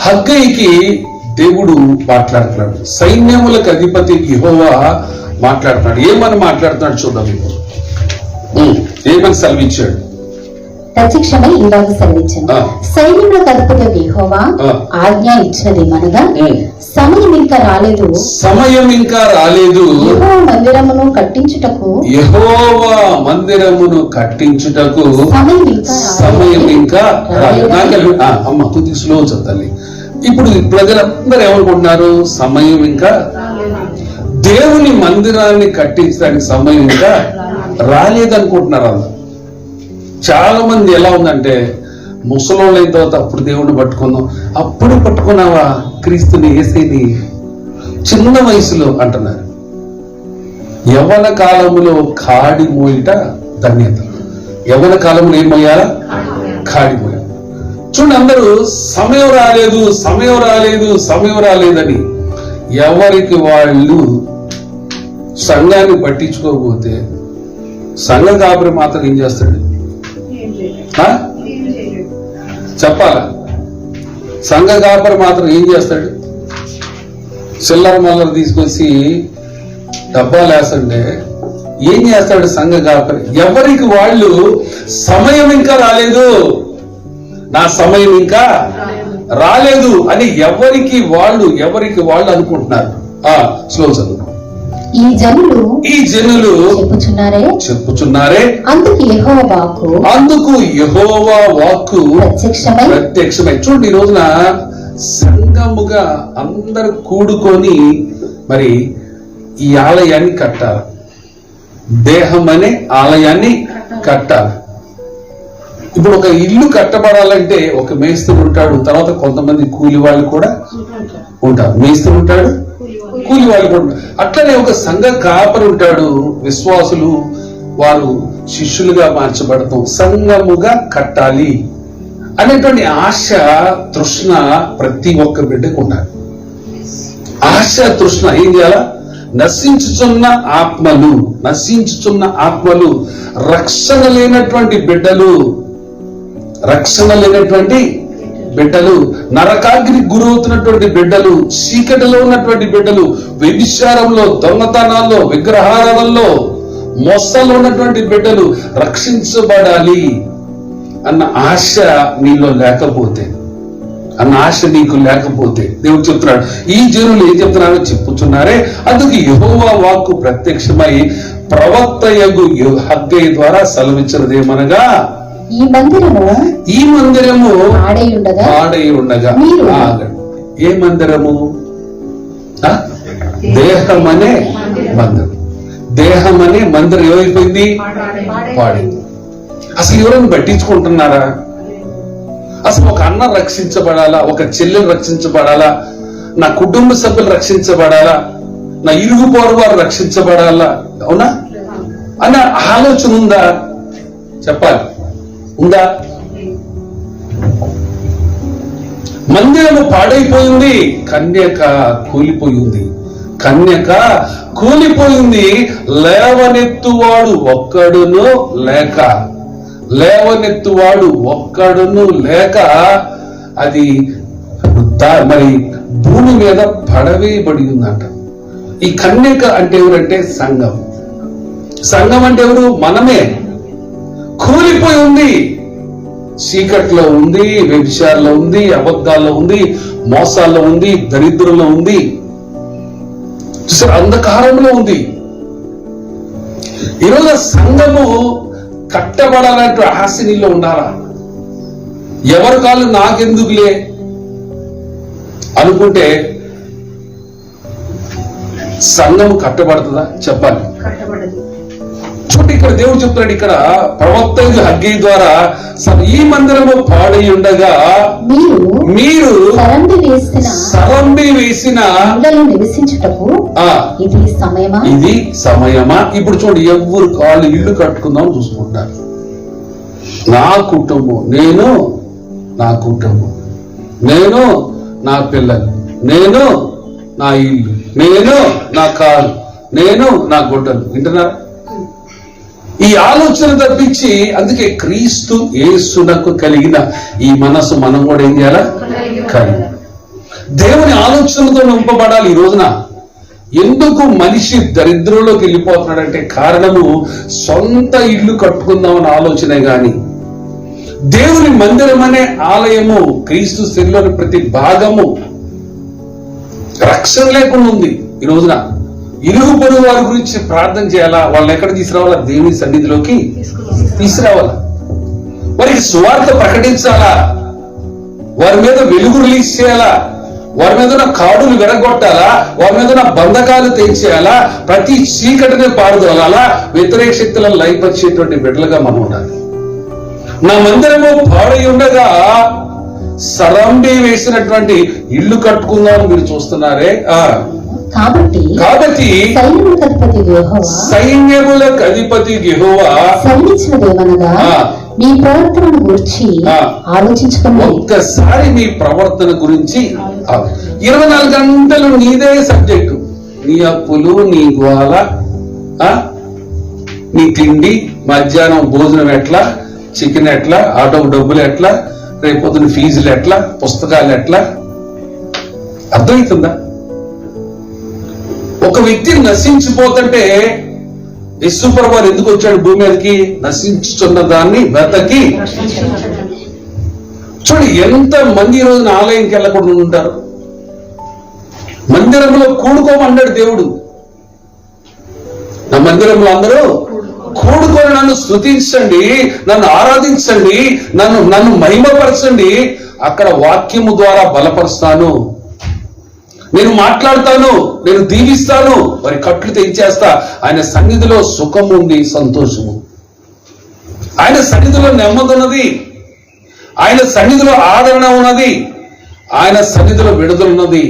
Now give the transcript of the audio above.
హగ్గయికి దేవుడు మాట్లాడుతున్నాడు, సైన్యములకు అధిపతి యెహోవా మాట్లాడుతున్నాడు. ఏమని మాట్లాడుతున్నాడు చూద్దాం. ఇప్పుడు ఏమని సెలవిచ్చాడు? ప్రత్యక్షమై ఇలాగ సెలవిచ్చాను, సైన్యములకు అధిపతి యెహోవా ఆజ్ఞ ఇచ్చినది మనగా, సమయం ఇంకా రాలేదు, సమయం ఇంకా రాలేదు, యెహోవా మందిరమును కట్టించుటకు, యెహోవా మందిరమును కట్టించుటకు సమయం ఇంకా రాలేదు. అమ్మ కొద్దిగా స్లో చదవాలి. ఇప్పుడు ప్రజలందరూ ఏమనుకుంటున్నారు? సమయం ఇంకా దేవుని మందిరాన్ని కట్టించడానికి సమయం ఇంకా రాలేదనుకుంటున్నారు. అందరు చాలా మంది ఎలా ఉందంటే, ముసలోళ్ళు అయిన తర్వాత అప్పుడు దేవుణ్ణి పట్టుకుందాం, అప్పుడు పట్టుకున్నావా క్రీస్తుని యేసుని చిన్న వయసులో అంటున్నారు. యవ్వన కాలములో కాడి మోయిట ధన్యత. యవ్వన కాలంలో ఏం మోయాలా? కాడి మోయ. చూడండి, అందరూ సమయం రాలేదు, సమయం రాలేదు, సమయం రాలేదని ఎవరికి వాళ్ళు సంఘాన్ని పట్టించుకోకపోతే సంఘ కాపురి మాత్రం ఏం చేస్తాడు? చెప్పాలా? సంఘ కాపరి మాత్రం ఏం చేస్తాడు? చిల్లర మల్లర తీసుకొచ్చి డబ్బాలు వేస్తుంటే ఏం చేస్తాడు సంఘ కాపరి? ఎవరికి వాళ్ళు సమయం ఇంకా రాలేదు, నా సమయం ఇంకా రాలేదు అని ఎవరికి వాళ్ళు అనుకుంటున్నారు. స్లో చదువు. ఈ జనులు చెప్పుచున్నారే అందుకు యెహోవా వాక్కు ప్రత్యక్షమై. చూడండి, ఈ రోజున సంఘముగా అందరు కూడుకొని మరి ఈ ఆలయాన్ని కట్టాలి, దేహం అనే ఆలయాన్ని కట్టాలి. ఇప్పుడు ఒక ఇల్లు కట్టబడాలంటే ఒక మేస్త్రి ఉంటాడు, తర్వాత కొంతమంది కూలి వాళ్ళు కూడా ఉంటారు. మేస్త్రి ఉంటాడు, కూలి వాళ్ళు కూడా. అట్లనే ఒక సంఘ కాపరి ఉంటాడు. విశ్వాసులు వారు శిష్యులుగా మార్చబడతాం, సంఘముగా కట్టాలి అనేటువంటి ఆశ, తృష్ణ ప్రతి ఒక్క బిడ్డకు ఉండాలి. ఆశ, తృష్ణ ఏం చేయాలా? నశించుచున్న ఆత్మలు, రక్షణ లేనటువంటి బిడ్డలు, నరకాగ్ని గురవుతున్నటువంటి బిడ్డలు, చీకటిలో ఉన్నటువంటి బిడ్డలు, వ్యభిచారంలో, దొంగతనాల్లో, విగ్రహారాధనలో, మోసాల్లో ఉన్నటువంటి బిడ్డలు రక్షించబడాలి అన్న ఆశ నీలో లేకపోతే, దేవుడు చెప్తున్నాడు, ఈ జనులు ఏం చెప్తున్నారో చెప్పుచున్నారే, అందుకు యెహోవా వాక్కు ప్రత్యక్షమై ప్రవక్తయగు హగ్గయి ద్వారా సెలవిచ్చినదేమనగా, ఈ మందిరము పాడై ఉండగా. ఏ మందిరము? దేహమనే మందిరం. దేహమనే మందిరం ఏమైపోయింది? పాడైంది. అసలు ఎవరైనా పట్టించుకుంటున్నారా? అసలు ఒక అన్న రక్షించబడాలా, ఒక చెల్లెలు రక్షించబడాలా, నా కుటుంబ సభ్యులు రక్షించబడాలా, నా ఇరుగు పొరుగు వారు రక్షించబడాలా, అవునా అన్న ఆలోచన ఉందా? చెప్పాలి, ఉందా? మందిరము పాడైపోయింది, కన్యక కూలిపోయింది, లేవనెత్తువాడు ఒక్కడును లేక అది మరి భూమి మీద పడవేయబడి ఉందంట. ఈ కన్యక అంటే ఎవరంటే సంఘం అంటే ఎవరు? మనమే. కూలిపోయి ఉంది, చీకట్లో ఉంది, వ్యభిచారంలో ఉంది, అబద్ధాల్లో ఉంది, మోసాల్లో ఉంది, దరిద్రంలో ఉంది, అంధకారంలో ఉంది. ఈరోజు సంఘము కట్టబడాలంటే ఆశ నీలో ఉండాలా? ఎవరి కాళ్ళు నాకెందుకులే అనుకుంటే సంఘం కట్టబడుతుందా? చెప్పాలి. చూడండి, ఇక్కడ దేవుడు చెప్తున్నాడు, ఇక్కడ ప్రవక్త హగ్గీ ద్వారా ఈ మందిరము పాడై ఉండగా మీరు సరంబి వేసిన ఇది సమయమా? ఇప్పుడు చూడండి, ఎవరు కాళ్ళు ఇల్లు కట్టుకుందాం చూసుకుంటారు. నా కుటుంబం, నేను నా పిల్లలు, నేను నా ఇల్లు, నేను నా కారు, నేను నా గుడ్డలు. వింటున్నారా? ఈ ఆలోచన తప్పించి, అందుకే క్రీస్తు యేసునకు కలిగిన ఈ మనసు మనం కూడా ఏం చేయాలా? కలిగి దేవుని ఆలోచనతో నింపబడాలి. ఈ రోజున ఎందుకు మనిషి దరిద్రంలోకి వెళ్ళిపోతున్నాడంటే కారణము సొంత ఇల్లు కట్టుకుందామన్న ఆలోచనే గాని దేవుని మందిరం అనే ఆలయము, క్రీస్తు శరీరంలోని ప్రతి భాగము రక్షణ లేకుండా ఉంది. ఈ రోజున ఇరుగు పొరుగు వారి గురించి ప్రార్థన చేయాలా, వాళ్ళని ఎక్కడ తీసుకురావాలా? దేవుని సన్నిధిలోకి తీసుకురావాలా, వారికి సువార్త ప్రకటించాలా, వారి మీద వెలుగు రిలీజ్ చేయాలా, వారి మీద ఉన్న కాడులు విరగొట్టాలా, వారి మీద ఉన్న బంధకాలు తెంచేయాలా, ప్రతి చీకటిని పారదోలాలా, వ్యతిరేక శక్తులను లయపరిచేటువంటి బిడ్డలుగా మనం ఉండాలి. నా మందిరము పాడై ఉండగా సరంబి వేసినటువంటి ఇల్లు కట్టుకుందామని మీరు చూస్తున్నారే. కాబట్టి సైన్యములకు అధిపతి యెహోవా సెలవిచ్చినదేమనగా మీ ప్రవర్తనను గురించి ఆలోచించుకోండి. ఒక్కసారి మీ ప్రవర్తన గురించి 24 గంటలు నీదే సబ్జెక్టు. నీ అప్పులు, నీ గోల, నీ తిండి, మధ్యాహ్నం భోజనం ఎట్లా, చికెన్ ఎట్లా, ఆటో డబ్బులు ఎట్లా, రేపొద్దున ఫీజులు ఎట్లా, పుస్తకాలు ఎట్లా. అర్థమవుతుందా? ఒక వ్యక్తి నశించిపోతుంటే యేసుప్రభు వారు ఎందుకు వచ్చాడు భూమి మీదకి? నశించుతున్న దాన్ని వెతకి. చూడండి, ఎంత మంది ఈ రోజున ఆలయంకి వెళ్ళకుండా ఉంటారు. మందిరంలో కూడుకోమన్నాడు దేవుడు. నా మందిరంలో అందరూ కూడుకొని నన్ను స్తుతించండి, నన్ను ఆరాధించండి, నన్ను మహిమపరచండి. అక్కడ వాక్యము ద్వారా బలపరుస్తాను, నేను మాట్లాడతాను, నేను దీవిస్తాను, వారి కట్లు తెంచేస్తా. ఆయన సన్నిధిలో సుఖం ఉంది, సంతోషము. ఆయన సన్నిధిలో నెమ్మది ఉన్నది, ఆయన సన్నిధిలో ఆదరణ ఉన్నది, ఆయన సన్నిధిలో విడుదల ఉన్నది.